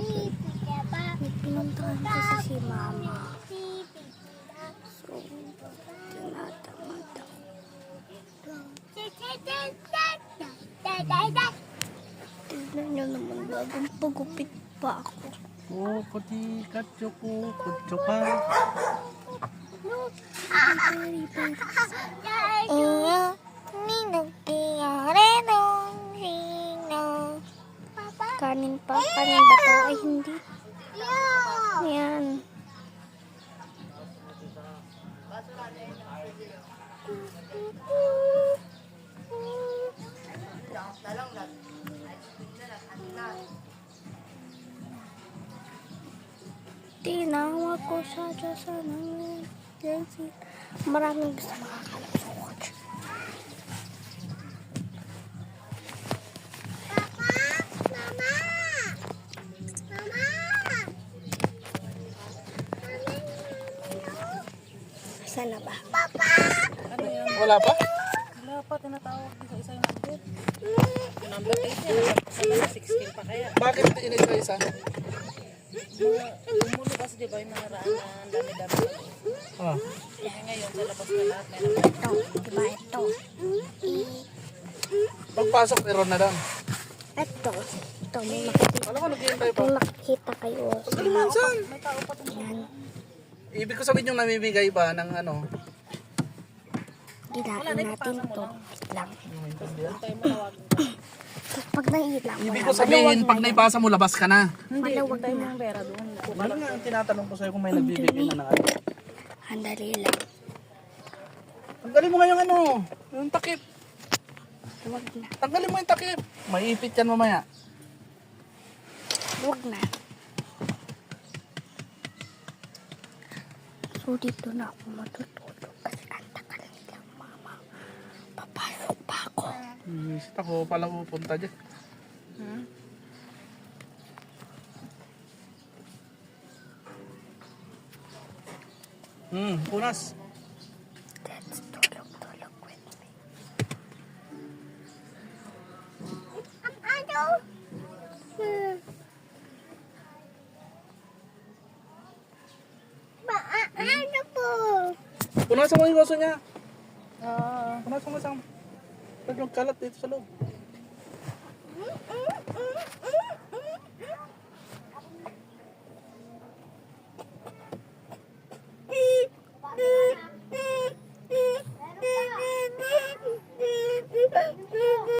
May pinuntahan kasi si mama. So, tinatamad ako. Tignan nyo naman, bagong pagupit pa ako. Oh, kuti katsuko, kutsuka. Kanin pa? Kanin ba to? Ay, hindi. Yan. Tinawag ko siya dyan sa Nancy. Maraming gusto makakalapsok. Saan na ba? Ano yan? Wala pa? Wala pa, tinatawag dito isa yung number. Number 8 yan, sa 16 pa kaya. Bakit inisa-isa? Lumulo kasi diba yung mga raan na ang dami-dami. Ah. Kaya ngayon sa labas na lahat meron. Ito. Diba ito? Pagpasok, meron na lang. Ito. Ito. May makikita. Alam ko, naghihintay pa. May makikita kayo. Galing man saan? May tao pa tumulong. Yan. Ibig ko sabihin yung namimigay ba ng ano? Gilain natin to. Wait lang. Tayo matawagin ka. Tapos pag naiilang mo Ibig na, ko sabihin, pag naipasa mo, labas ka na. Hindi, Malawag tayo na. mo yung pera doon. Ano nga ang tinatanong ko sa'yo kung may nagbibigay na ng ano? Handali lang. Tanggalin mo nga yung ano, yung takip. Huwag na. Tanggalin mo yung takip. Maiipit yan mamaya. Huwag na. So, dito na ako matutulog kasi ang tagal nilang mama. Papasok pa ako. Isip ako pala pupunta dyan. Punas. Let's tulog with me. Ano? Ano po? Punasan mo yung goso niya. Ah, Punasan mo isang. Pag magkalat dito sa loob.